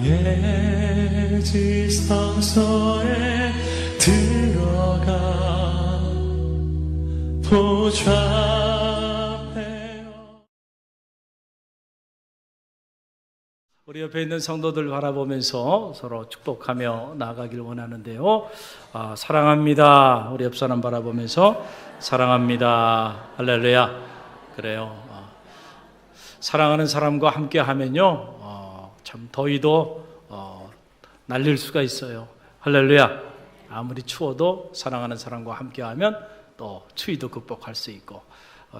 나의 지성소에 들어가 보좌하며. 우리 옆에 있는 성도들 바라보면서 서로 축복하며 나아가길 원하는데요. 사랑합니다. 우리 옆 사람 바라보면서 사랑합니다. 할렐루야. 그래요. 사랑하는 사람과 함께 하면요, 참 더위도 날릴 수가 있어요. 할렐루야. 아무리 추워도 사랑하는 사람과 함께 하면 또 추위도 극복할 수 있고,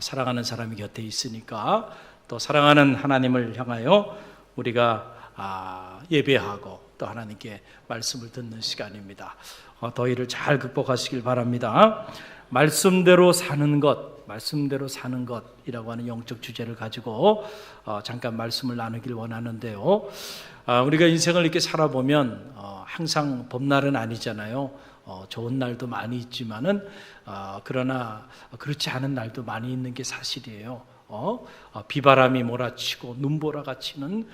사랑하는 사람이 곁에 있으니까 또 사랑하는 하나님을 향하여 우리가 예배하고 또 하나님께 말씀을 듣는 시간입니다. 더위를 잘 극복하시길 바랍니다. 말씀대로 사는 것이라고 하는 영적 주제를 가지고 잠깐 말씀을 나누길 원하는데요. 우리가 인생을 이렇게 살아보면 항상 봄날은 아니잖아요. 좋은 날도 많이 있지만은 그러나 그렇지 않은 날도 많이 있는 게 사실이에요. 비바람이 몰아치고 눈보라가 치는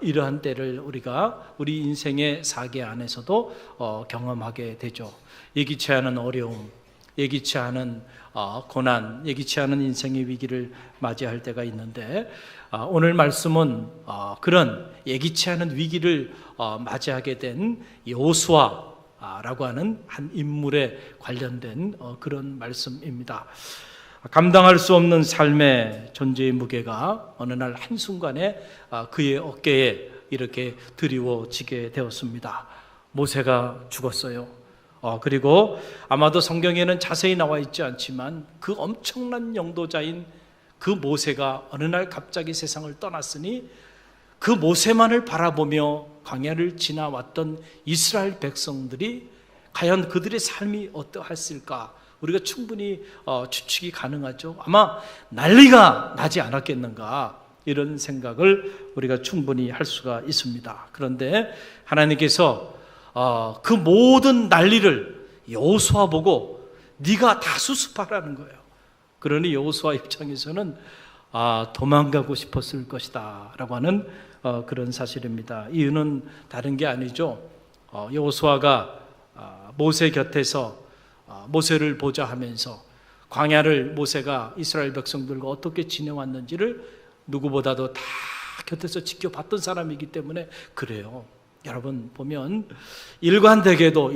이러한 때를 우리가 우리 인생의 사계 안에서도 경험하게 되죠. 예기치 않은 어려움, 예기치 않은 고난, 예기치 않은 인생의 위기를 맞이할 때가 있는데, 오늘 말씀은 그런 예기치 않은 위기를 맞이하게 된 여호수아라고 하는 한 인물에 관련된 그런 말씀입니다. 감당할 수 없는 삶의 존재의 무게가 어느 날 한순간에 그의 어깨에 이렇게 드리워지게 되었습니다. 모세가 죽었어요. 그리고 아마도 성경에는 자세히 나와 있지 않지만 그 엄청난 영도자인 그 모세가 어느 날 갑자기 세상을 떠났으니, 그 모세만을 바라보며 광야를 지나왔던 이스라엘 백성들이 과연 그들의 삶이 어떠했을까, 우리가 충분히 추측이 가능하죠. 아마 난리가 나지 않았겠는가, 이런 생각을 우리가 충분히 할 수가 있습니다. 그런데 하나님께서 그 모든 난리를 여호수아 보고 네가 다 수습하라는 거예요. 그러니 여호수아 입장에서는 도망가고 싶었을 것이다 라고 하는 그런 사실입니다. 이유는 다른 게 아니죠. 여호수아가 모세 곁에서 모세를 보자 하면서 광야를 모세가 이스라엘 백성들과 어떻게 지내왔는지를 누구보다도 다 곁에서 지켜봤던 사람이기 때문에 그래요. 여러분 보면 일관되게도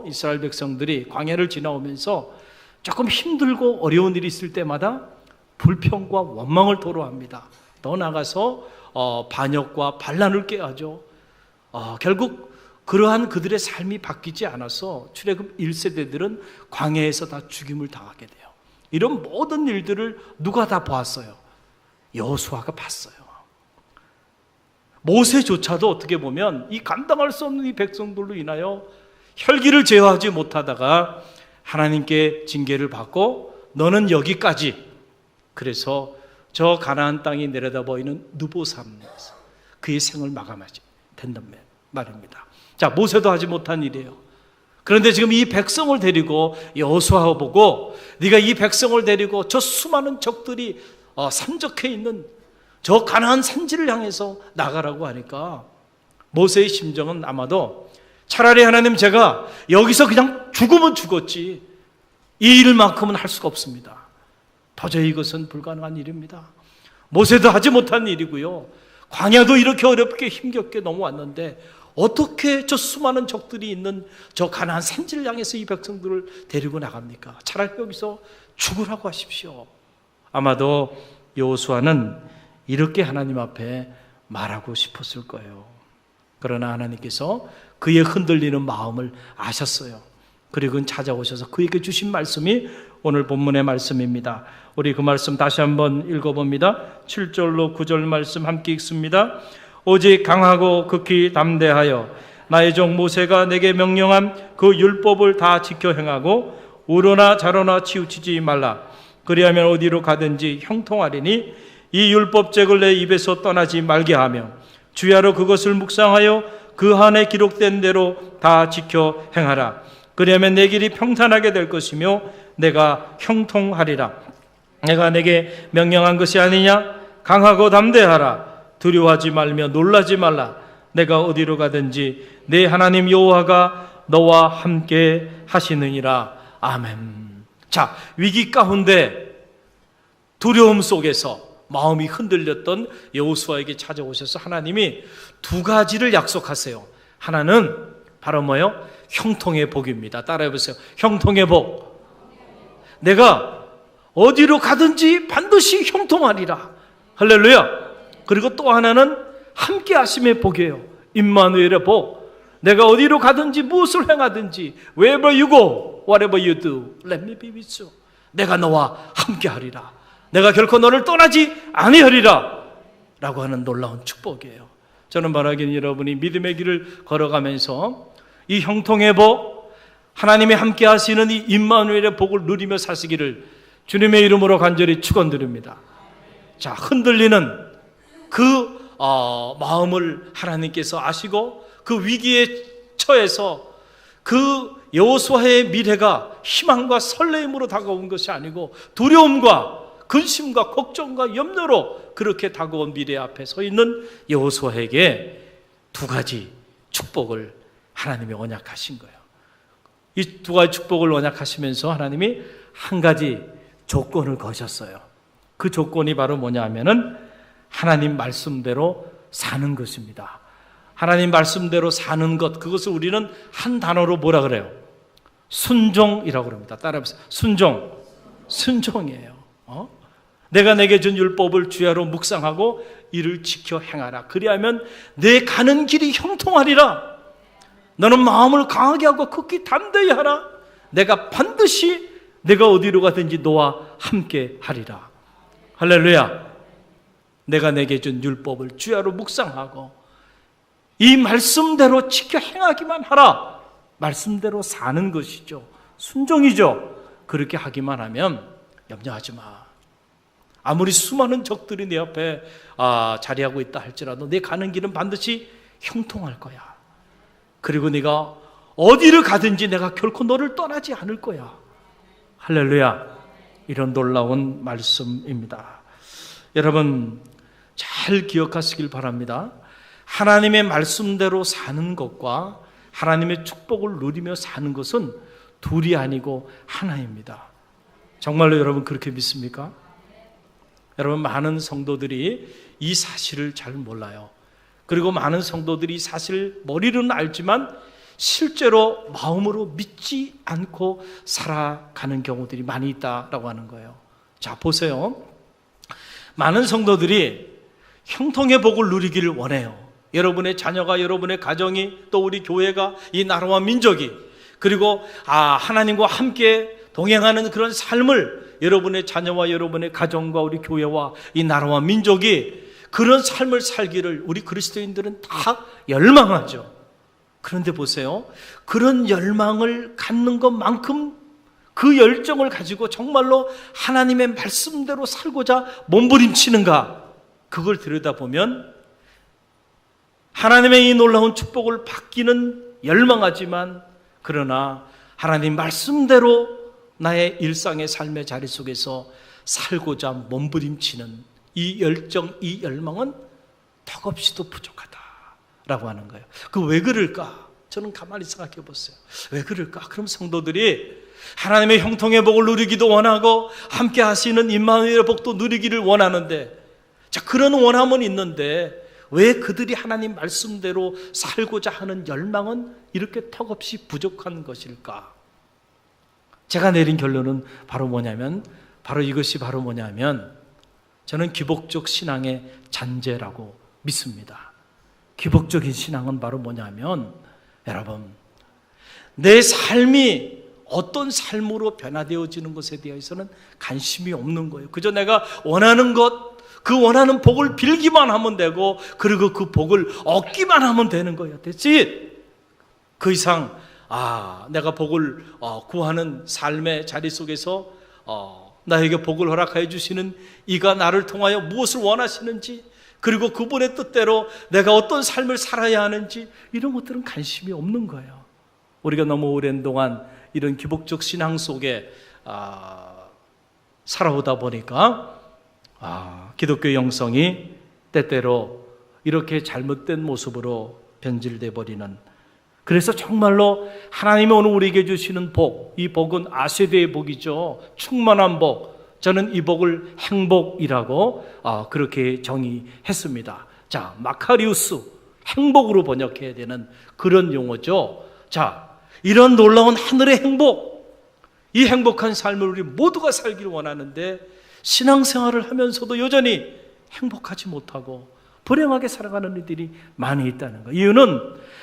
이스라엘 백성들이 광야를 지나오면서 조금 힘들고 어려운 일이 있을 때마다 불평과 원망을 토로합니다. 더 나아가서 반역과 반란을 꾀하죠. 결국 그러한 그들의 삶이 바뀌지 않아서 출애굽 1세대들은 광야에서 다 죽임을 당하게 돼요. 이런 모든 일들을 누가 다 보았어요? 여호수아가 봤어요. 모세조차도 어떻게 보면 이 감당할 수 없는 이 백성들로 인하여 혈기를 제어하지 못하다가 하나님께 징계를 받고 너는 여기까지, 그래서 저 가나안 땅이 내려다 보이는 느보산에서 그의 생을 마감하지 된단 말입니다. 자, 모세도 하지 못한 일이에요. 그런데 지금 이 백성을 데리고 여호수아 보고 네가 이 백성을 데리고 저 수많은 적들이 산적해 있는 저 가나안 산지를 향해서 나가라고 하니까 모세의 심정은 아마도 차라리 하나님, 제가 여기서 그냥 죽으면 죽었지 이 일만큼은 할 수가 없습니다. 도저히 이것은 불가능한 일입니다. 모세도 하지 못한 일이고요. 광야도 이렇게 어렵게 힘겹게 넘어왔는데 어떻게 저 수많은 적들이 있는 저 가나안 산지를 향해서 이 백성들을 데리고 나갑니까? 차라리 여기서 죽으라고 하십시오. 아마도 여호수아는 이렇게 하나님 앞에 말하고 싶었을 거예요. 그러나 하나님께서 그의 흔들리는 마음을 아셨어요. 그리고 찾아오셔서 그에게 주신 말씀이 오늘 본문의 말씀입니다. 우리 그 말씀 다시 한번 읽어봅니다. 7절로 9절 말씀 함께 읽습니다. 오직 강하고 극히 담대하여 나의 종 모세가 내게 명령한 그 율법을 다 지켜 행하고 우로나 좌로나 치우치지 말라. 그리하면 어디로 가든지 형통하리니 이 율법책을 내 입에서 떠나지 말게 하며 주야로 그것을 묵상하여 그 안에 기록된 대로 다 지켜 행하라. 그리하면 내 길이 평탄하게 될 것이며 내가 형통하리라. 내가 내게 명령한 것이 아니냐? 강하고 담대하라. 두려워하지 말며 놀라지 말라. 내가 어디로 가든지 내 하나님 여호와가 너와 함께 하시느니라. 아멘. 자, 위기 가운데 두려움 속에서 마음이 흔들렸던 여호수아에게 찾아오셔서 하나님이 두 가지를 약속하세요. 하나는 바로 뭐예요? 형통의 복입니다. 따라해 보세요. 형통의 복. 내가 어디로 가든지 반드시 형통하리라. 할렐루야. 그리고 또 하나는 함께 하심의 복이에요. 임마누엘의 복. 내가 어디로 가든지 무엇을 행하든지 wherever you go, whatever you do, let me be with you. 내가 너와 함께 하리라. 내가 결코 너를 떠나지 아니하리라 라고 하는 놀라운 축복이에요. 저는 바라기는 여러분이 믿음의 길을 걸어가면서 이 형통의 복, 하나님이 함께 하시는 이 임마누엘의 복을 누리며 사시기를 주님의 이름으로 간절히 축원드립니다. 자, 흔들리는 그 마음을 하나님께서 아시고 그 위기에 처해서 그 여호수아의 미래가 희망과 설레임으로 다가온 것이 아니고 두려움과 근심과 걱정과 염려로 그렇게 다가온 미래 앞에 서 있는 여호수아에게 두 가지 축복을 하나님이 언약하신 거예요. 이 두 가지 축복을 언약하시면서 하나님이 한 가지 조건을 거셨어요. 그 조건이 바로 뭐냐 하면은 하나님 말씀대로 사는 것입니다. 하나님 말씀대로 사는 것, 그것을 우리는 한 단어로 뭐라 그래요? 순종이라고 합니다. 따라해보세요. 순종. 순종이에요. 내가 내게 준 율법을 주야로 묵상하고 이를 지켜 행하라. 그리하면 내 가는 길이 형통하리라. 너는 마음을 강하게 하고 극히 담대히 하라. 내가 반드시 내가 어디로 가든지 너와 함께 하리라. 할렐루야. 내가 내게 준 율법을 주야로 묵상하고 이 말씀대로 지켜 행하기만 하라. 말씀대로 사는 것이죠. 순종이죠. 그렇게 하기만 하면 염려하지 마. 아무리 수많은 적들이 내 앞에 자리하고 있다 할지라도 내 가는 길은 반드시 형통할 거야. 그리고 네가 어디를 가든지 내가 결코 너를 떠나지 않을 거야. 할렐루야. 이런 놀라운 말씀입니다. 여러분 잘 기억하시길 바랍니다. 하나님의 말씀대로 사는 것과 하나님의 축복을 누리며 사는 것은 둘이 아니고 하나입니다. 정말로 여러분 그렇게 믿습니까? 여러분 많은 성도들이 이 사실을 잘 몰라요. 그리고 많은 성도들이 사실 머리로는 알지만 실제로 마음으로 믿지 않고 살아가는 경우들이 많이 있다라고 하는 거예요. 자, 보세요. 많은 성도들이 형통의 복을 누리기를 원해요. 여러분의 자녀가, 여러분의 가정이, 또 우리 교회가, 이 나라와 민족이, 그리고 하나님과 함께 동행하는 그런 삶을 여러분의 자녀와 여러분의 가정과 우리 교회와 이 나라와 민족이 그런 삶을 살기를 우리 그리스도인들은 다 열망하죠. 그런데 보세요. 그런 열망을 갖는 것만큼 그 열정을 가지고 정말로 하나님의 말씀대로 살고자 몸부림치는가? 그걸 들여다보면 하나님의 이 놀라운 축복을 받기는 열망하지만 그러나 하나님 말씀대로 나의 일상의 삶의 자리 속에서 살고자 몸부림치는 이 열정, 이 열망은 턱없이도 부족하다라고 하는 거예요. 그 왜 그럴까? 저는 가만히 생각해 보세요. 왜 그럴까? 그럼 성도들이 하나님의 형통의 복을 누리기도 원하고 함께 하시는 임마누엘의 복도 누리기를 원하는데, 자, 그런 원함은 있는데 왜 그들이 하나님 말씀대로 살고자 하는 열망은 이렇게 턱없이 부족한 것일까? 제가 내린 결론은 바로 뭐냐면, 저는 기복적 신앙의 잔재라고 믿습니다. 기복적인 신앙은 바로 뭐냐면, 여러분, 내 삶이 어떤 삶으로 변화되어지는 것에 대해서는 관심이 없는 거예요. 그저 내가 원하는 것, 그 원하는 복을 빌기만 하면 되고, 그리고 그 복을 얻기만 하면 되는 거예요. 됐지? 그 이상 내가 복을 구하는 삶의 자리 속에서 나에게 복을 허락하여 주시는 이가 나를 통하여 무엇을 원하시는지, 그리고 그분의 뜻대로 내가 어떤 삶을 살아야 하는지, 이런 것들은 관심이 없는 거예요. 우리가 너무 오랜 동안 이런 기복적 신앙 속에 살아오다 보니까 기독교 영성이 때때로 이렇게 잘못된 모습으로 변질돼 버리는, 그래서 정말로 하나님이 오늘 우리에게 주시는 복, 이 복은 아세대의 복이죠. 충만한 복. 저는 이 복을 행복이라고 그렇게 정의했습니다. 자, 마카리우스, 행복으로 번역해야 되는 그런 용어죠. 자, 이런 놀라운 하늘의 행복, 이 행복한 삶을 우리 모두가 살기를 원하는데 신앙생활을 하면서도 여전히 행복하지 못하고 불행하게 살아가는 이들이 많이 있다는 거예요. 이유는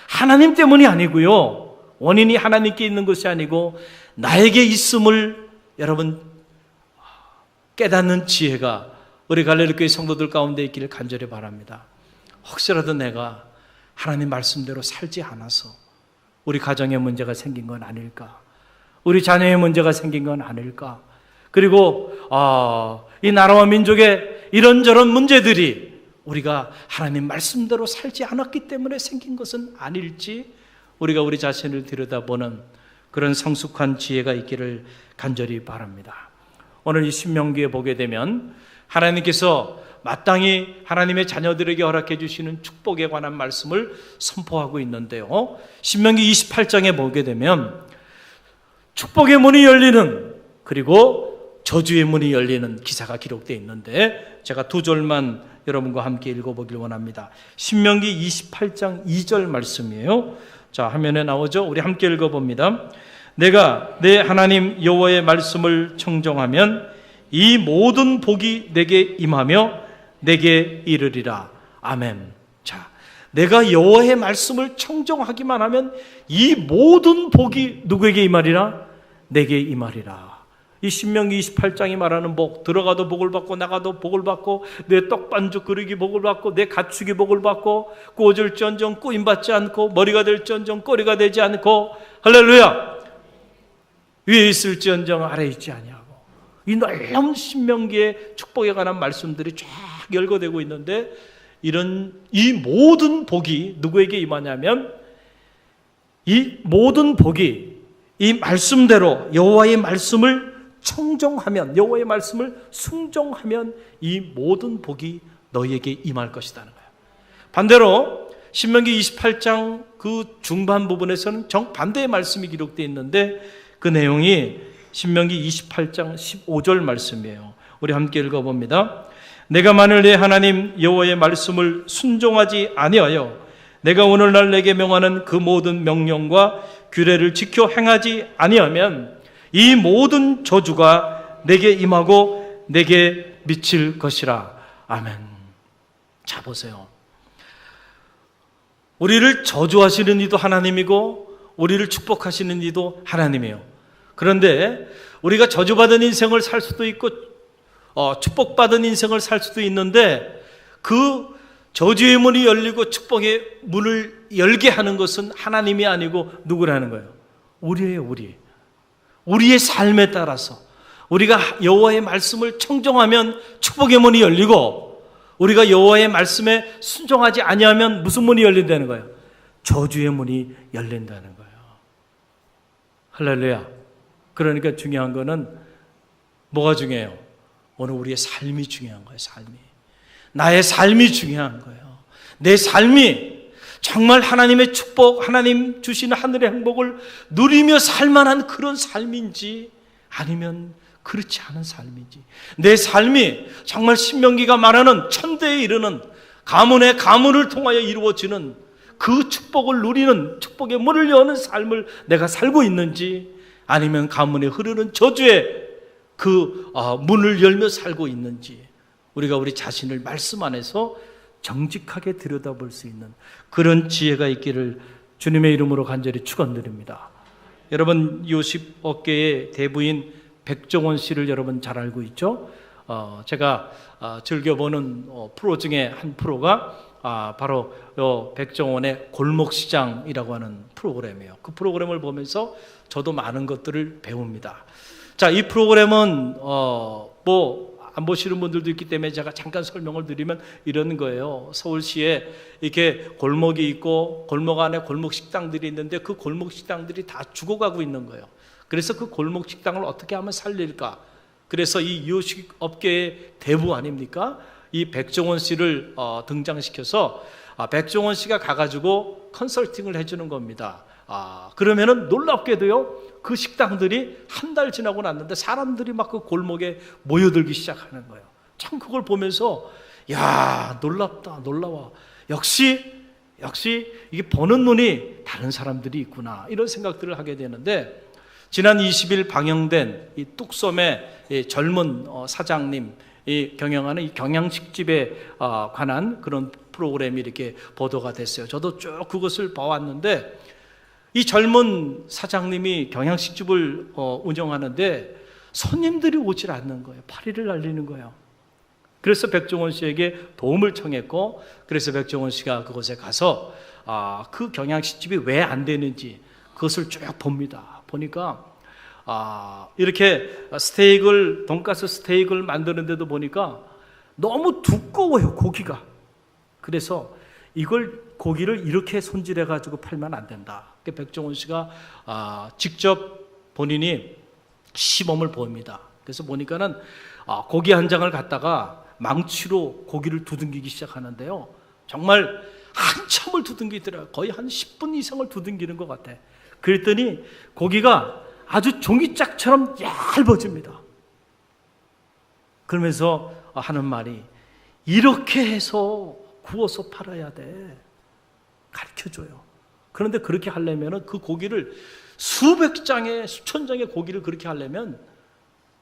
하나님 때문이 아니고요, 원인이 하나님께 있는 것이 아니고 나에게 있음을 여러분 깨닫는 지혜가 우리 갈릴리교회 성도들 가운데 있기를 간절히 바랍니다. 혹시라도 내가 하나님 말씀대로 살지 않아서 우리 가정에 문제가 생긴 건 아닐까, 우리 자녀의 문제가 생긴 건 아닐까, 그리고 이 나라와 민족의 이런저런 문제들이 우리가 하나님 말씀대로 살지 않았기 때문에 생긴 것은 아닐지, 우리가 우리 자신을 들여다보는 그런 성숙한 지혜가 있기를 간절히 바랍니다. 오늘 이 신명기에 보게 되면 하나님께서 마땅히 하나님의 자녀들에게 허락해 주시는 축복에 관한 말씀을 선포하고 있는데요, 신명기 28장에 보게 되면 축복의 문이 열리는, 그리고 저주의 문이 열리는 기사가 기록되어 있는데 제가 두 절만 여러분과 함께 읽어보길 원합니다. 신명기 28장 2절 말씀이에요. 자, 화면에 나오죠? 우리 함께 읽어봅니다. 내가 내 하나님 여호와의 말씀을 청정하면 이 모든 복이 내게 임하며 내게 이르리라. 아멘. 자, 내가 여호와의 말씀을 청정하기만 하면 이 모든 복이 누구에게 임하리라? 내게 임하리라. 이 신명기 28장이 말하는 복, 들어가도 복을 받고 나가도 복을 받고 내 떡반죽 그릇이 복을 받고 내 가축이 복을 받고 꽂을지언정 꾸임받지 않고 머리가 될지언정 꼬리가 되지 않고, 할렐루야, 위에 있을지언정 아래에 있지 아니하고, 이 놀라운 신명기의 축복에 관한 말씀들이 쫙 열거되고 있는데, 이 모든 복이 누구에게 임하냐면 이 모든 복이 이 말씀대로 여호와의 말씀을 청정하면, 여호와의 말씀을 순종하면 이 모든 복이 너희에게 임할 것이라는 거예요. 반대로 신명기 28장 그 중반 부분에서는 정반대의 말씀이 기록되어 있는데 그 내용이 신명기 28장 15절 말씀이에요. 우리 함께 읽어봅니다. 내가 만일 내 하나님 여호와의 말씀을 순종하지 아니하여 내가 오늘날 내게 명하는 그 모든 명령과 규례를 지켜 행하지 아니하면 이 모든 저주가 내게 임하고 내게 미칠 것이라. 아멘. 자, 보세요. 우리를 저주하시는 이도 하나님이고 우리를 축복하시는 이도 하나님이에요. 그런데 우리가 저주받은 인생을 살 수도 있고 축복받은 인생을 살 수도 있는데, 그 저주의 문이 열리고 축복의 문을 열게 하는 것은 하나님이 아니고 누구라는 거예요? 우리예요. 우리의 삶에 따라서 우리가 여호와의 말씀을 청정하면 축복의 문이 열리고, 우리가 여호와의 말씀에 순종하지 아니하면 무슨 문이 열린다는 거예요? 저주의 문이 열린다는 거예요. 할렐루야. 그러니까 중요한 거는 뭐가 중요해요? 오늘 우리의 삶이 중요한 거예요. 삶이. 나의 삶이 중요한 거예요. 내 삶이 정말 하나님의 축복, 하나님 주시는 하늘의 행복을 누리며 살만한 그런 삶인지 아니면 그렇지 않은 삶인지, 내 삶이 정말 신명기가 말하는 천대에 이르는 가문의 가문을 통하여 이루어지는 그 축복을 누리는, 축복의 문을 여는 삶을 내가 살고 있는지, 아니면 가문에 흐르는 저주의 그 문을 열며 살고 있는지, 우리가 우리 자신을 말씀 안에서 정직하게 들여다볼 수 있는 그런 지혜가 있기를 주님의 이름으로 간절히 축원드립니다. 여러분, 요십 업계의 대부인 백종원 씨를 여러분 잘 알고 있죠? 제가 즐겨보는 프로 중에 한 프로가 바로 백종원의 골목시장이라고 하는 프로그램이에요. 그 프로그램을 보면서 저도 많은 것들을 배웁니다. 자, 이 프로그램은 안 보시는 분들도 있기 때문에 제가 잠깐 설명을 드리면 이런 거예요. 서울시에 이렇게 골목이 있고 골목 안에 골목 식당들이 있는데 그 골목 식당들이 다 죽어가고 있는 거예요. 그래서 그 골목 식당을 어떻게 하면 살릴까? 그래서 이 요식 업계의 대부 아닙니까? 이 백종원 씨를 등장시켜서 백종원 씨가 가가지고 컨설팅을 해주는 겁니다. 그러면은 놀랍게도요, 그 식당들이 한 달 지나고 났는데 사람들이 막 그 골목에 모여들기 시작하는 거예요. 참 그걸 보면서 야, 놀랍다, 놀라워. 역시 이게 보는 눈이 다른 사람들이 있구나, 이런 생각들을 하게 되는데, 지난 20일 방영된 이 뚝섬의 이 젊은 사장님 이 경영하는 이 경양식집에 관한 그런 프로그램이 이렇게 보도가 됐어요. 저도 쭉 그것을 봐왔는데, 이 젊은 사장님이 경양식집을 운영하는데 손님들이 오질 않는 거예요. 파리를 날리는 거예요. 그래서 백종원 씨에게 도움을 청했고, 그래서 백종원 씨가 그곳에 가서 그 경양식집이 왜 안 되는지 그것을 쭉 봅니다. 보니까 이렇게 돈가스 스테이크를 만드는데도 보니까 너무 두꺼워요, 고기가. 그래서 이걸 고기를 이렇게 손질해 가지고 팔면 안 된다. 백종원 씨가 직접 본인이 시범을 보입니다. 그래서 보니까는 고기 한 장을 갖다가 망치로 고기를 두둥기기 시작하는데요, 정말 한참을 두둥기더라고요. 거의 한 10분 이상을 두둥기는 것 같아. 그랬더니 고기가 아주 종이짝처럼 얇아집니다. 그러면서 하는 말이, 이렇게 해서 구워서 팔아야 돼, 가르쳐줘요. 그런데 그렇게 하려면 그 고기를 수백 장의, 수천 장의 고기를 그렇게 하려면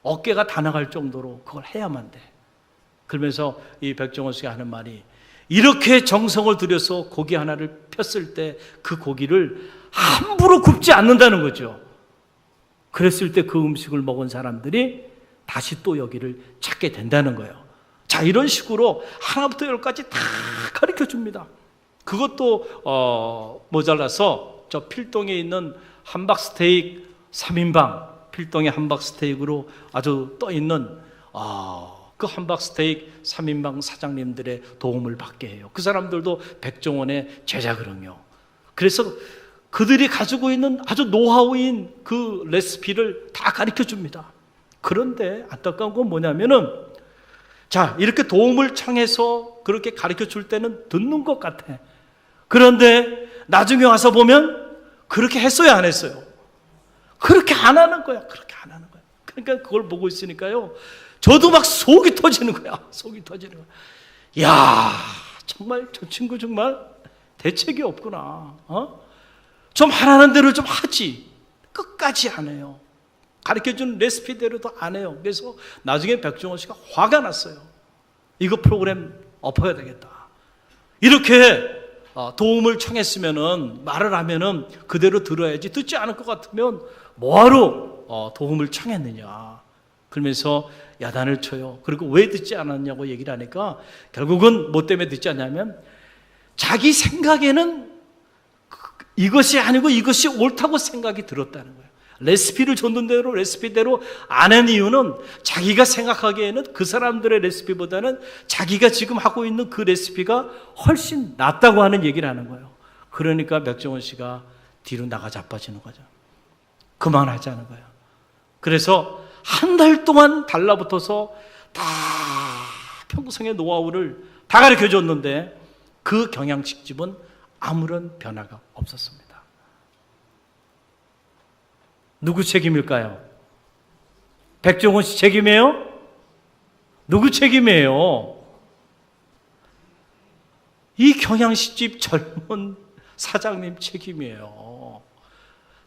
어깨가 다 나갈 정도로 그걸 해야만 돼. 그러면서 이 백종원 씨가 하는 말이, 이렇게 정성을 들여서 고기 하나를 폈을 때 그 고기를 함부로 굽지 않는다는 거죠. 그랬을 때 그 음식을 먹은 사람들이 다시 또 여기를 찾게 된다는 거예요. 자, 이런 식으로 하나부터 열까지 다 가르쳐 줍니다. 그것도 모자라서 저 필동에 있는 함박스테이크 3인방, 필동의 함박스테이크로 아주 떠 있는 그 함박스테이크 3인방 사장님들의 도움을 받게 해요. 그 사람들도 백종원의 제자거든요. 그래서 그들이 가지고 있는 아주 노하우인 그 레시피를 다 가르쳐 줍니다. 그런데 안타까운 건 뭐냐면은, 자, 이렇게 도움을 청해서 그렇게 가르쳐 줄 때는 듣는 것 같아. 그런데 나중에 와서 보면 그렇게 했어요, 안 했어요? 그렇게 안 하는 거야. 그렇게 안 하는 거야. 그러니까 그걸 보고 있으니까요, 저도 막 속이 터지는 거야. 속이 터지는 거야. 야, 정말 저 친구 정말 대책이 없구나. 좀 하라는 대로 좀 하지. 끝까지 안 해요. 가르쳐준 레시피대로도 안 해요. 그래서 나중에 백종원 씨가 화가 났어요. 이거 프로그램 엎어야 되겠다. 이렇게 도움을 청했으면은, 말을 하면은 그대로 들어야지, 듣지 않을 것 같으면 뭐하러 도움을 청했느냐. 그러면서 야단을 쳐요. 그리고 왜 듣지 않았냐고 얘기를 하니까, 결국은 뭐 때문에 듣지 않냐면 자기 생각에는 이것이 아니고 이것이 옳다고 생각이 들었다는 거예요. 레시피를 줬는 대로 레시피대로 안 한 이유는 자기가 생각하기에는 그 사람들의 레시피보다는 자기가 지금 하고 있는 그 레시피가 훨씬 낫다고 하는 얘기를 하는 거예요. 그러니까 백종원 씨가 뒤로 나가 자빠지는 거죠. 그만하자는 거예요. 그래서 한 달 동안 달라붙어서 다 평생의 노하우를 다 가르쳐 줬는데 그 경양식집은 아무런 변화가 없었습니다. 누구 책임일까요? 백종원 씨 책임이에요? 누구 책임이에요? 이 경양식집 젊은 사장님 책임이에요.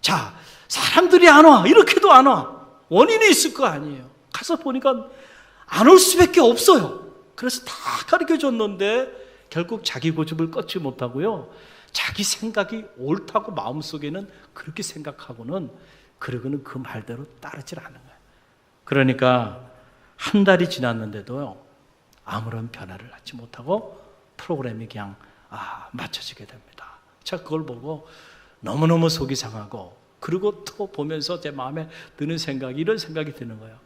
자, 사람들이 안 와. 이렇게도 안 와. 원인이 있을 거 아니에요. 가서 보니까 안 올 수밖에 없어요. 그래서 다 가르쳐 줬는데 결국 자기 고집을 꺾지 못하고요, 자기 생각이 옳다고 마음속에는 그렇게 생각하고는, 그러고는 그 말대로 따르질 않는 거예요. 그러니까 한 달이 지났는데도요, 아무런 변화를 낳지 못하고 프로그램이 그냥 맞춰지게 됩니다. 제가 그걸 보고 너무너무 속이 상하고, 그리고 또 보면서 제 마음에 드는 생각이, 이런 생각이 드는 거예요.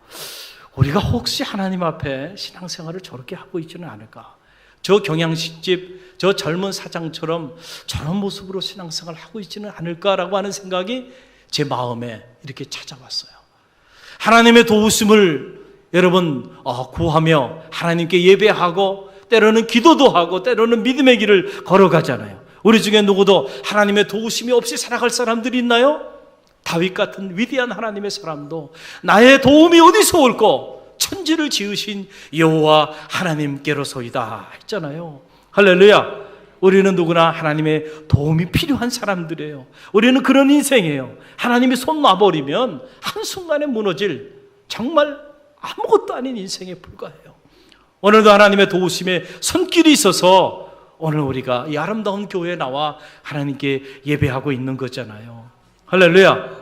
우리가 혹시 하나님 앞에 신앙생활을 저렇게 하고 있지는 않을까? 저 경양식집, 저 젊은 사장처럼 저런 모습으로 신앙생활을 하고 있지는 않을까라고 하는 생각이 제 마음에 이렇게 찾아왔어요. 하나님의 도우심을 여러분 구하며 하나님께 예배하고 때로는 기도도 하고 때로는 믿음의 길을 걸어가잖아요. 우리 중에 누구도 하나님의 도우심이 없이 살아갈 사람들이 있나요? 다윗 같은 위대한 하나님의 사람도 나의 도움이 어디서 올꼬? 천지를 지으신 여호와 하나님께로소이다 했잖아요. 할렐루야. 우리는 누구나 하나님의 도움이 필요한 사람들이에요. 우리는 그런 인생이에요. 하나님이 손 놔버리면 한순간에 무너질 정말 아무것도 아닌 인생에 불과해요. 오늘도 하나님의 도우심에 손길이 있어서 오늘 우리가 이 아름다운 교회에 나와 하나님께 예배하고 있는 거잖아요. 할렐루야.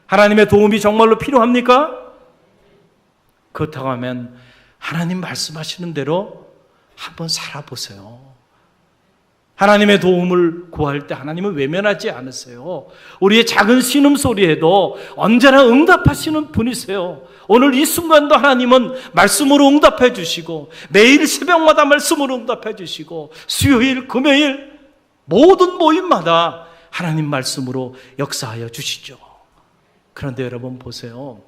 하나님의 도움이 정말로 필요합니까? 그렇다고 하면 하나님 말씀하시는 대로 한번 살아보세요. 하나님의 도움을 구할 때 하나님은 외면하지 않으세요. 우리의 작은 신음소리에도 언제나 응답하시는 분이세요. 오늘 이 순간도 하나님은 말씀으로 응답해 주시고 매일 새벽마다 말씀으로 응답해 주시고 수요일, 금요일 모든 모임마다 하나님 말씀으로 역사하여 주시죠. 그런데 여러분 보세요.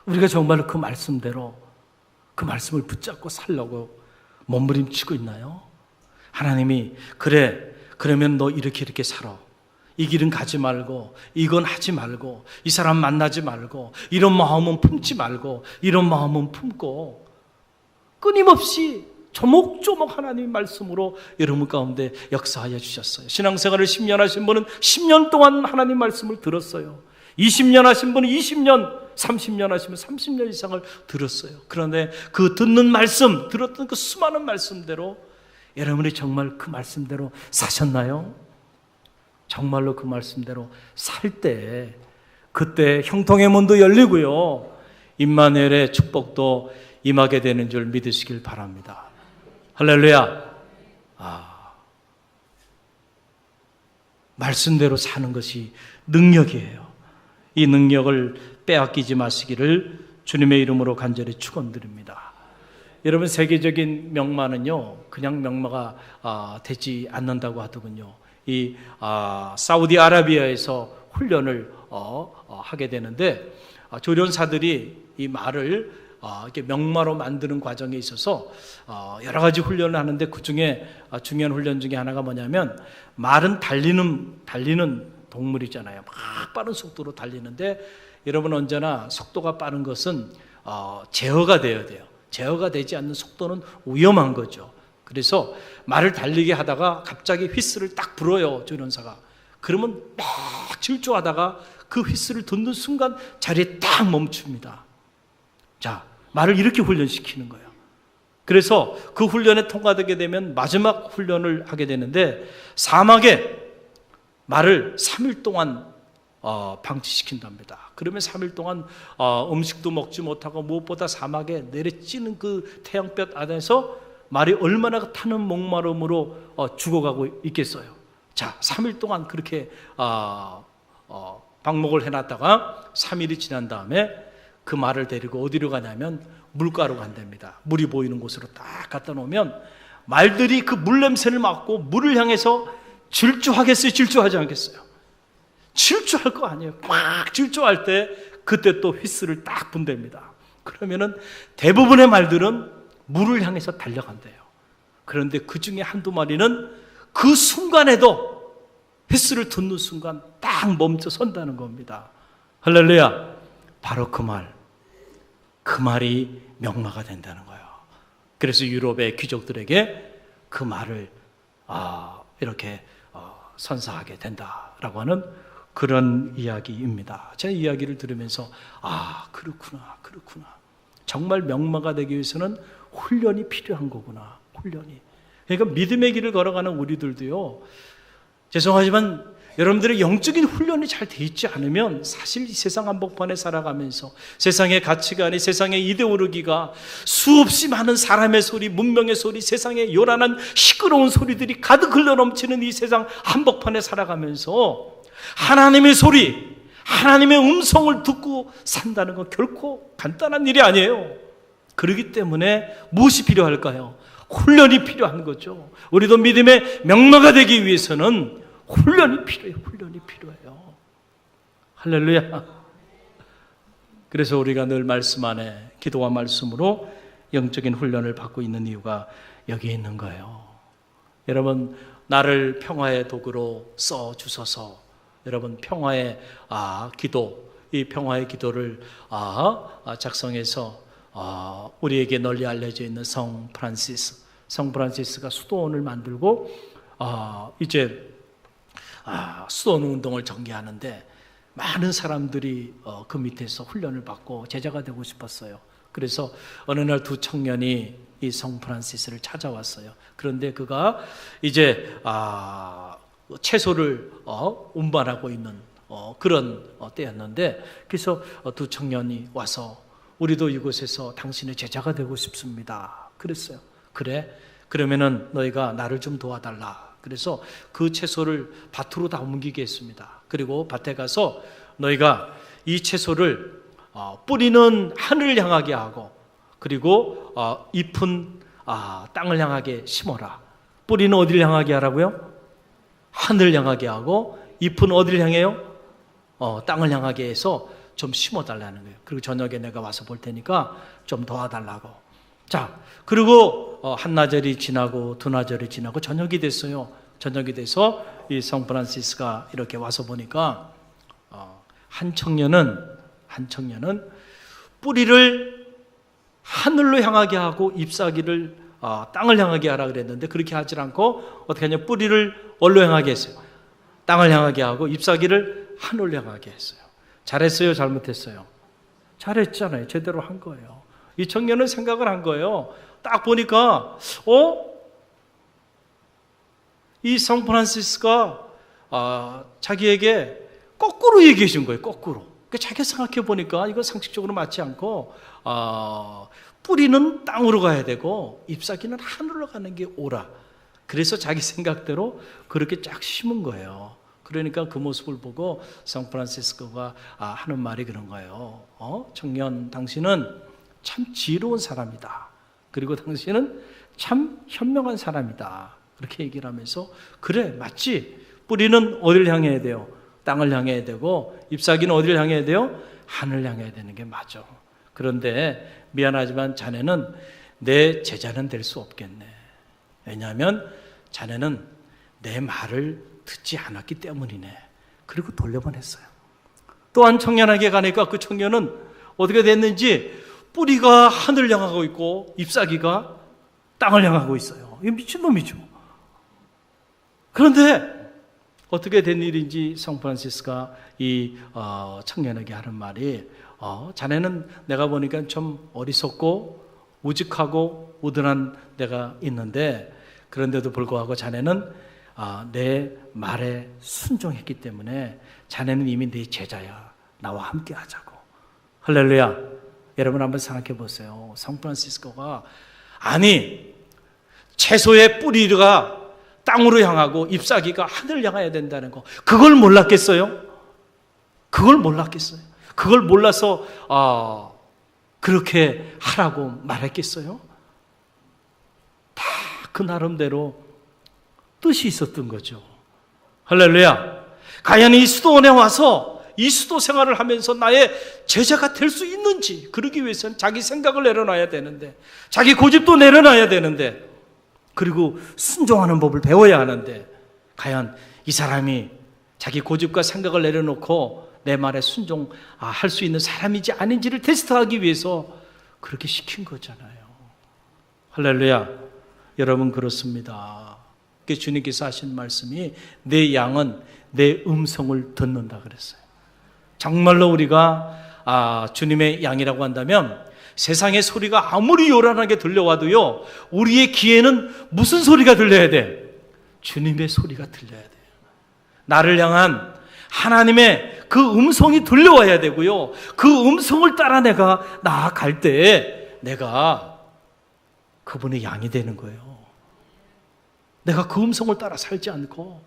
우리가 정말로 그 말씀대로 그 말씀을 붙잡고 살려고 몸부림치고 있나요? 하나님이 그러면 너 이렇게 살아. 이 길은 가지 말고 이건 하지 말고 이 사람 만나지 말고 이런 마음은 품지 말고 이런 마음은 품고 끊임없이 조목조목 하나님의 말씀으로 여러분 가운데 역사하여 주셨어요. 신앙생활을 10년 하신 분은 10년 동안 하나님 말씀을 들었어요. 20년 하신 분은 20년, 30년 하시면 30년 이상을 들었어요. 그런데 그 듣는 말씀, 들었던 그 수많은 말씀대로 여러분이 정말 그 말씀대로 사셨나요? 정말로 그 말씀대로 살 때 그때 형통의 문도 열리고요. 임마누엘의 축복도 임하게 되는 줄 믿으시길 바랍니다. 할렐루야. 말씀대로 사는 것이 능력이에요. 이 능력을 빼앗기지 마시기를 주님의 이름으로 간절히 축원드립니다. 여러분 세계적인 명마는요 그냥 명마가 되지 않는다고 하더군요. 이 사우디아라비아에서 훈련을 하게 되는데 조련사들이 이 말을 이렇게 명마로 만드는 과정에 있어서 여러 가지 훈련을 하는데 그 중에 중요한 훈련 중에 하나가 뭐냐면 말은 달리는 동물이잖아요. 막 빠른 속도로 달리는데 여러분 언제나 속도가 빠른 것은 제어가 되어야 돼요. 제어가 되지 않는 속도는 위험한 거죠. 그래서 말을 달리게 하다가 갑자기 휘슬을 딱 불어요, 조련사가. 그러면 막 질주하다가 그 휘슬을 듣는 순간 자리에 딱 멈춥니다. 자, 말을 이렇게 훈련시키는 거예요. 그래서 그 훈련에 통과되게 되면 마지막 훈련을 하게 되는데 사막에 말을 3일 동안 방치시킨답니다. 그러면 3일 동안 음식도 먹지 못하고 무엇보다 사막에 내리찌는 그 태양볕 안에서 말이 얼마나 타는 목마름으로 죽어가고 있겠어요. 자, 3일 동안 그렇게 방목을 해놨다가 3일이 지난 다음에 그 말을 데리고 어디로 가냐면 물가로 간답니다. 물이 보이는 곳으로 딱 갖다 놓으면 말들이 그 물 냄새를 맡고 물을 향해서 질주하겠어요? 질주하지 않겠어요? 질주할 거 아니에요. 막 질주할 때 그때 또 휘슬을 딱 분답니다. 그러면은 대부분의 말들은 물을 향해서 달려간대요. 그런데 그 중에 한두 마리는 그 순간에도 휘슬을 듣는 순간 딱 멈춰 선다는 겁니다. 할렐루야. 바로 그 말이 명마가 된다는 거예요. 그래서 유럽의 귀족들에게 그 말을 이렇게 선사하게 된다라고 하는 그런 이야기입니다. 제 이야기를 들으면서 그렇구나. 정말 명마가 되기 위해서는 훈련이 필요한 거구나. 훈련이. 그러니까 믿음의 길을 걸어가는 우리들도요. 죄송하지만 여러분들의 영적인 훈련이 잘 돼 있지 않으면 사실 이 세상 한복판에 살아가면서 세상의 가치관이, 세상의 이데올로기가 수없이 많은 사람의 소리, 문명의 소리, 세상의 요란한 시끄러운 소리들이 가득 흘러넘치는 이 세상 한복판에 살아가면서 하나님의 소리, 하나님의 음성을 듣고 산다는 건 결코 간단한 일이 아니에요. 그렇기 때문에 무엇이 필요할까요? 훈련이 필요한 거죠. 우리도 믿음의 명마가 되기 위해서는 훈련이 필요해요. 훈련이 필요해요. 할렐루야. 그래서 우리가 늘 말씀 안에 기도와 말씀으로 영적인 훈련을 받고 있는 이유가 여기에 있는 거예요. 여러분, 나를 평화의 도구로 써 주소서. 여러분, 평화의 기도, 이 평화의 기도를 작성해서 우리에게 널리 알려져 있는 성 프란시스가 수도원을 만들고 이제 수도원 운동을 전개하는데 많은 사람들이 그 밑에서 훈련을 받고 제자가 되고 싶었어요. 그래서 어느 날 두 청년이 이 성 프란시스를 찾아왔어요. 그런데 그가 이제 채소를 운반하고 있는 그런 때였는데, 그래서 두 청년이 와서 우리도 이곳에서 당신의 제자가 되고 싶습니다. 그랬어요. 그래? 그러면은 너희가 나를 좀 도와달라. 그래서 그 채소를 밭으로 다 옮기게 했습니다. 그리고 밭에 가서 너희가 이 채소를 뿌리는 하늘을 향하게 하고, 그리고 잎은 땅을 향하게 심어라. 뿌리는 어디를 향하게 하라고요? 하늘을 향하게 하고, 잎은 어디를 향해요? 땅을 향하게 해서 좀 심어달라는 거예요. 그리고 저녁에 내가 와서 볼 테니까 좀 도와달라고. 자, 그리고 한나절이 지나고 두나절이 지나고 저녁이 됐어요. 저녁이 돼서 이 성 프란시스가 이렇게 와서 보니까 한 청년은 뿌리를 하늘로 향하게 하고 잎사귀를 땅을 향하게 하라 그랬는데, 그렇게 하지 않고 어떻게 하냐, 뿌리를 어디로 향하게 했어요? 땅을 향하게 하고 잎사귀를 하늘로 향하게 했어요. 잘했어요? 잘못했어요? 잘했잖아요. 제대로 한 거예요. 이 청년은 생각을 한 거예요. 딱 보니까 이 성 프란시스가 자기에게 거꾸로 얘기해 준 거예요. 거꾸로. 그러니까 자기가 생각해 보니까 이거 상식적으로 맞지 않고 뿌리는 땅으로 가야 되고 잎사귀는 하늘로 가는 게 옳아. 그래서 자기 생각대로 그렇게 쫙 심은 거예요. 그러니까 그 모습을 보고 성 프란시스코가 하는 말이 그런 거예요. 청년, 당신은 참 지혜로운 사람이다. 그리고 당신은 참 현명한 사람이다. 그렇게 얘기를 하면서, 그래, 맞지. 뿌리는 어디를 향해야 돼요? 땅을 향해야 되고, 잎사귀는 어디를 향해야 돼요? 하늘을 향해야 되는 게 맞아. 그런데 미안하지만 자네는 내 제자는 될 수 없겠네. 왜냐하면 자네는 내 말을 듣지 않았기 때문이네. 그리고 돌려보냈어요. 또 한 청년에게 가니까 그 청년은 어떻게 됐는지 뿌리가 하늘을 향하고 있고 잎사귀가 땅을 향하고 있어요. 이게 미친놈이죠. 그런데 어떻게 된 일인지 성 프란시스가 이 청년에게 하는 말이, 자네는 내가 보니까 좀 어리석고 우직하고 우둔한 데가 있는데, 그런데도 불구하고 자네는 내 말에 순종했기 때문에 자네는 이미 내 제자야. 나와 함께 하자고. 할렐루야. 여러분 한번 생각해 보세요. 성 프란시스코가 채소의 뿌리가 땅으로 향하고 잎사귀가 하늘을 향해야 된다는 거, 그걸 몰랐겠어요? 그걸 몰랐겠어요? 그걸 몰라서 그렇게 하라고 말했겠어요? 다 그 나름대로 뜻이 있었던 거죠. 할렐루야. 과연 이 수도원에 와서 이 수도 생활을 하면서 나의 제자가 될 수 있는지, 그러기 위해서는 자기 생각을 내려놔야 되는데, 자기 고집도 내려놔야 되는데, 그리고 순종하는 법을 배워야 하는데, 과연 이 사람이 자기 고집과 생각을 내려놓고 내 말에 순종할 수 있는 사람인지 아닌지를 테스트하기 위해서 그렇게 시킨 거잖아요. 할렐루야. 여러분, 그렇습니다. 주님께서 하신 말씀이 내 양은 내 음성을 듣는다 그랬어요. 정말로 우리가 주님의 양이라고 한다면 세상의 소리가 아무리 요란하게 들려와도요, 우리의 귀에는 무슨 소리가 들려야 돼? 주님의 소리가 들려야 돼요. 나를 향한 하나님의 그 음성이 들려와야 되고요, 그 음성을 따라 내가 나아갈 때 내가 그분의 양이 되는 거예요. 내가 그 음성을 따라 살지 않고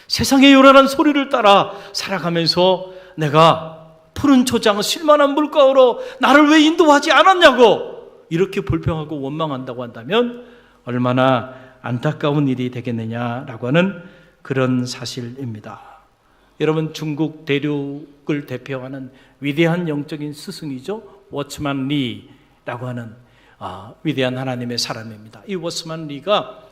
세상의 요란한 소리를 따라 살아가면서 내가 푸른 초장 쉴만한 물가로 나를 왜 인도하지 않았냐고 이렇게 불평하고 원망한다고 한다면 얼마나 안타까운 일이 되겠느냐라고 하는 그런 사실입니다. 여러분 중국 대륙을 대표하는 위대한 영적인 스승이죠. 워츠만 리라고 하는 위대한 하나님의 사람입니다. 이 워츠만 리가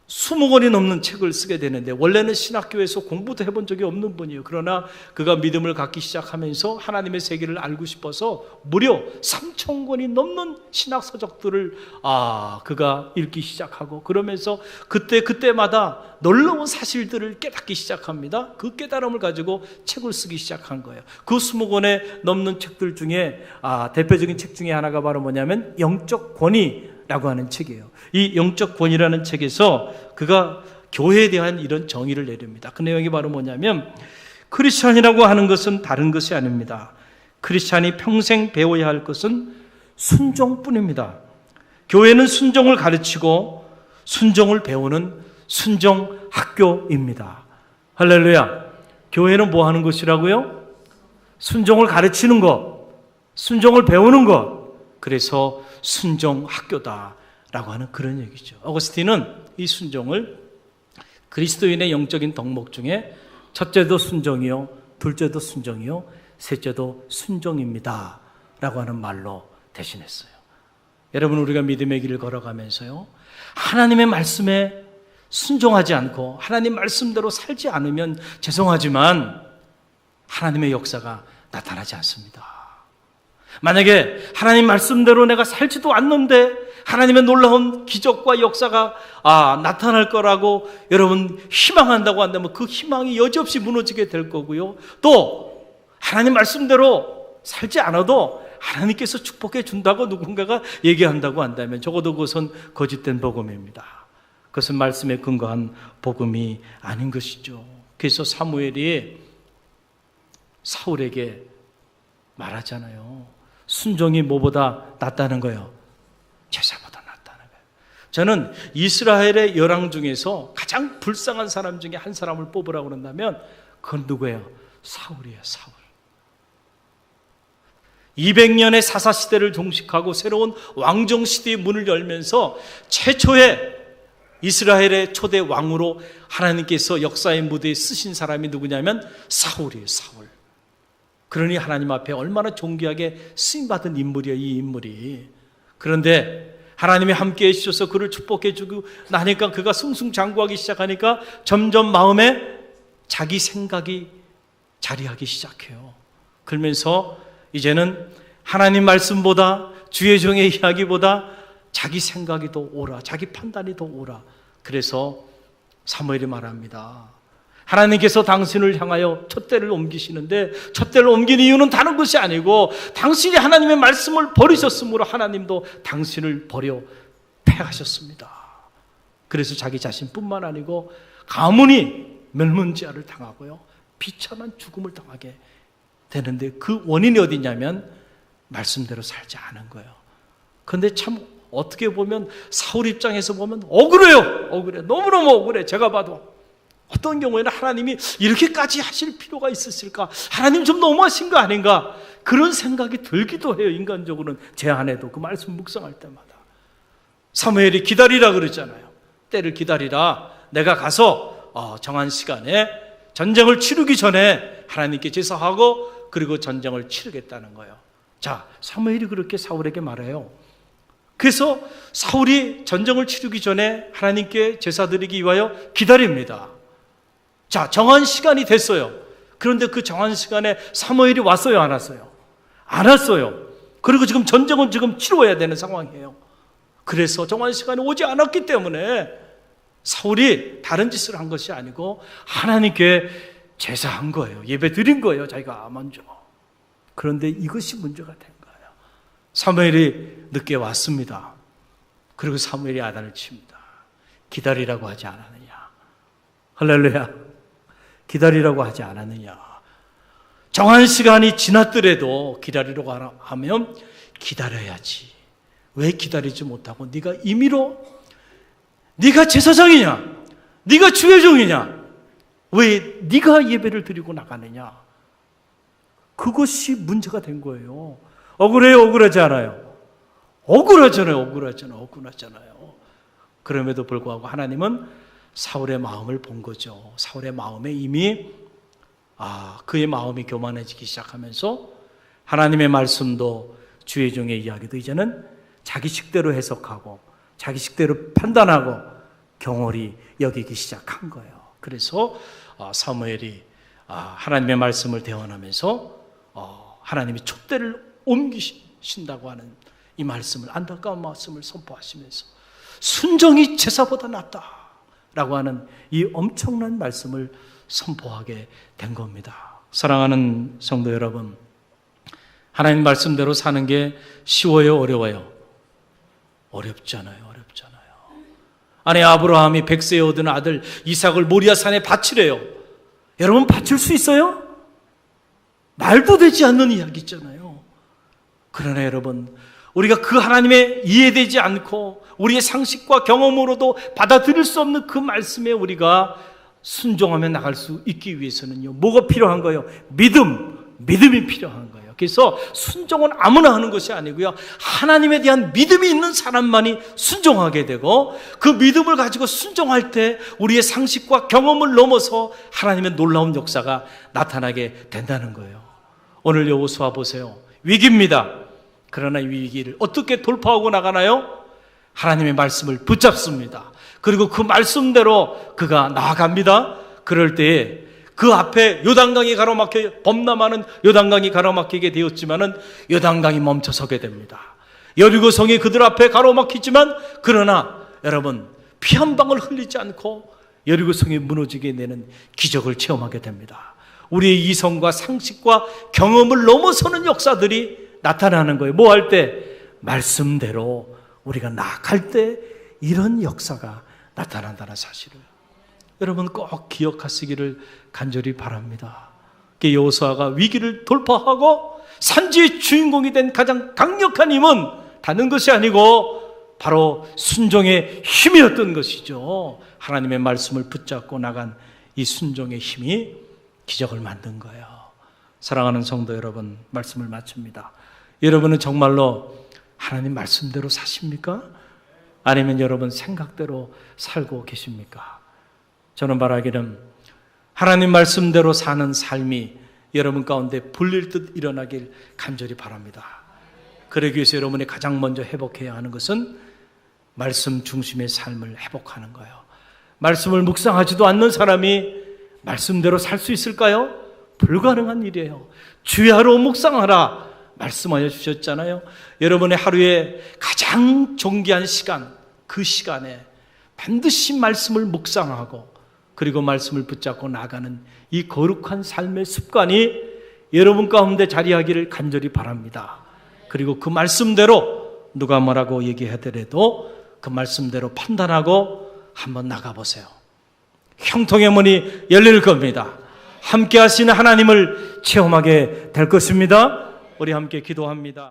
20권이 넘는 책을 쓰게 되는데 원래는 신학교에서 공부도 해본 적이 없는 분이에요. 그러나 그가 믿음을 갖기 시작하면서 하나님의 세계를 알고 싶어서 무려 3,000권이 넘는 신학 서적들을 그가 읽기 시작하고 그러면서 그때마다 놀라운 사실들을 깨닫기 시작합니다. 그 깨달음을 가지고 책을 쓰기 시작한 거예요. 그 20권에 넘는 책들 중에 대표적인 책 중에 하나가 바로 뭐냐면 영적 권위라고 하는 책이에요. 이 영적 권위라는 책에서 그가 교회에 대한 이런 정의를 내립니다. 그 내용이 바로 뭐냐면 크리스찬이라고 하는 것은 다른 것이 아닙니다. 크리스찬이 평생 배워야 할 것은 순종뿐입니다. 교회는 순종을 가르치고 순종을 배우는 순종 학교입니다. 할렐루야. 교회는 뭐 하는 것이라고요? 순종을 가르치는 것, 순종을 배우는 것. 그래서 순종 학교다라고 하는 그런 얘기죠. 어거스틴은 이 순종을 그리스도인의 영적인 덕목 중에 첫째도 순종이요, 둘째도 순종이요, 셋째도 순종입니다 라고 하는 말로 대신했어요. 여러분, 우리가 믿음의 길을 걸어가면서요, 하나님의 말씀에 순종하지 않고 하나님 말씀대로 살지 않으면 죄송하지만 하나님의 역사가 나타나지 않습니다. 만약에 하나님 말씀대로 내가 살지도 않는데 하나님의 놀라운 기적과 역사가 나타날 거라고 여러분 희망한다고 한다면 그 희망이 여지없이 무너지게 될 거고요. 또 하나님 말씀대로 살지 않아도 하나님께서 축복해 준다고 누군가가 얘기한다고 한다면 적어도 그것은 거짓된 복음입니다. 그것은 말씀에 근거한 복음이 아닌 것이죠. 그래서 사무엘이 사울에게 말하잖아요. 순종이 뭐보다 낫다는 거예요? 제사보다 낫다는 거예요. 저는 이스라엘의 열왕 중에서 가장 불쌍한 사람 중에 한 사람을 뽑으라고 그런다면 그건 누구예요? 사울이에요. 사울. 200년의 사사시대를 종식하고 새로운 왕정시대의 문을 열면서 최초의 이스라엘의 초대 왕으로 하나님께서 역사의 무대에 쓰신 사람이 누구냐면 사울이에요. 사울. 그러니 하나님 앞에 얼마나 존귀하게 쓰임받은 인물이에요, 이 인물이. 그런데 하나님이 함께 해주셔서 그를 축복해 주고 나니까 그가 승승장구하기 시작하니까 점점 마음에 자기 생각이 자리하기 시작해요. 그러면서 이제는 하나님 말씀보다 주의 종의 이야기보다 자기 생각이 더 옳아, 자기 판단이 더 옳아. 그래서 사무엘이 말합니다. 하나님께서 당신을 향하여 촛대를 옮기시는데 촛대를 옮긴 이유는 다른 것이 아니고 당신이 하나님의 말씀을 버리셨으므로 하나님도 당신을 버려 패하셨습니다. 그래서 자기 자신뿐만 아니고 가문이 멸문지하를 당하고요, 비참한 죽음을 당하게 되는데 그 원인이 어디냐면 말씀대로 살지 않은 거예요. 그런데 참 어떻게 보면 사울 입장에서 보면 억울해요. 억울해. 너무너무 억울해. 제가 봐도 어떤 경우에는 하나님이 이렇게까지 하실 필요가 있었을까? 하나님 좀 너무하신 거 아닌가? 그런 생각이 들기도 해요. 인간적으로는 제 안에도 그 말씀 묵상할 때마다. 사무엘이 기다리라 그러잖아요. 때를 기다리라. 내가 가서 정한 시간에 전쟁을 치르기 전에 하나님께 제사하고 그리고 전쟁을 치르겠다는 거예요. 자, 사무엘이 그렇게 사울에게 말해요. 그래서 사울이 전쟁을 치르기 전에 하나님께 제사 드리기 위하여 기다립니다. 자, 정한 시간이 됐어요. 그런데 그 정한 시간에 사무엘이 왔어요, 안 왔어요? 안 왔어요. 그리고 지금 전쟁은 지금 치러야 되는 상황이에요. 그래서 정한 시간이 오지 않았기 때문에 사울이 다른 짓을 한 것이 아니고 하나님께 제사한 거예요. 예배 드린 거예요, 자기가 먼저. 그런데 이것이 문제가 된 거예요. 사무엘이 늦게 왔습니다. 그리고 사무엘이 야단을 칩니다. 기다리라고 하지 않았느냐? 할렐루야. 기다리라고 하지 않았느냐? 정한 시간이 지났더라도 기다리라고 하면 기다려야지. 왜 기다리지 못하고 네가 임의로, 네가 제사장이냐? 네가 주의 종이냐? 왜 네가 예배를 드리고 나가느냐? 그것이 문제가 된 거예요. 억울해요? 억울하지 않아요? 억울하잖아요. 억울하잖아요. 억울하잖아요. 그럼에도 불구하고 하나님은 사울의 마음을 본 거죠. 사울의 마음에 이미 그의 마음이 교만해지기 시작하면서 하나님의 말씀도 주의 종의 이야기도 이제는 자기 식대로 해석하고 자기 식대로 판단하고 경홀히 여기기 시작한 거예요. 그래서 사무엘이 하나님의 말씀을 대언하면서 하나님이 촛대를 옮기신다고 하는 이 말씀을, 안타까운 말씀을 선포하시면서 순종이 제사보다 낫다라고 하는 이 엄청난 말씀을 선포하게 된 겁니다. 사랑하는 성도 여러분, 하나님 말씀대로 사는 게 쉬워요, 어려워요? 어렵잖아요. 아니, 아브라함이 100세에 얻은 아들 이삭을 모리아산에 바치래요. 여러분, 바칠 수 있어요? 말도 되지 않는 이야기잖아요. 그러나 여러분, 우리가 그 하나님의 이해되지 않고 우리의 상식과 경험으로도 받아들일 수 없는 그 말씀에 우리가 순종하며 나갈 수 있기 위해서는요, 뭐가 필요한 거예요? 믿음이 필요한 거예요. 그래서 순종은 아무나 하는 것이 아니고요, 하나님에 대한 믿음이 있는 사람만이 순종하게 되고, 그 믿음을 가지고 순종할 때 우리의 상식과 경험을 넘어서 하나님의 놀라운 역사가 나타나게 된다는 거예요. 오늘 여호수아 보세요. 위기입니다. 그러나 이 위기를 어떻게 돌파하고 나가나요? 하나님의 말씀을 붙잡습니다. 그리고 그 말씀대로 그가 나아갑니다. 그럴 때에 그 앞에 요단강이 가로막혀, 범람하는 요단강이 가로막히게 되었지만은 요단강이 멈춰서게 됩니다. 여리고성이 그들 앞에 가로막히지만, 그러나 여러분, 피 한 방울 흘리지 않고 여리고성이 무너지게 되는 기적을 체험하게 됩니다. 우리의 이성과 상식과 경험을 넘어서는 역사들이 나타나는 거예요. 뭐 할 때? 말씀대로 우리가 나아갈 때 이런 역사가 나타난다는 사실을 여러분 꼭 기억하시기를 간절히 바랍니다. 여호수아가 위기를 돌파하고 산지의 주인공이 된 가장 강력한 힘은 다른 것이 아니고 바로 순종의 힘이었던 것이죠. 하나님의 말씀을 붙잡고 나간 이 순종의 힘이 기적을 만든 거예요. 사랑하는 성도 여러분, 말씀을 마칩니다. 여러분은 정말로 하나님 말씀대로 사십니까? 아니면 여러분 생각대로 살고 계십니까? 저는 바라기는 하나님 말씀대로 사는 삶이 여러분 가운데 불릴 듯 일어나길 간절히 바랍니다. 그러기 위해서 여러분이 가장 먼저 회복해야 하는 것은 말씀 중심의 삶을 회복하는 거예요. 말씀을 묵상하지도 않는 사람이 말씀대로 살 수 있을까요? 불가능한 일이에요. 주야로 묵상하라 말씀하여 주셨잖아요. 여러분의 하루에 가장 존귀한 시간, 그 시간에 반드시 말씀을 묵상하고 그리고 말씀을 붙잡고 나가는 이 거룩한 삶의 습관이 여러분 가운데 자리하기를 간절히 바랍니다. 그리고 그 말씀대로 누가 뭐라고 얘기하더라도 그 말씀대로 판단하고 한번 나가보세요. 형통의 문이 열릴 겁니다. 함께 하시는 하나님을 체험하게 될 것입니다. 우리 함께 기도합니다.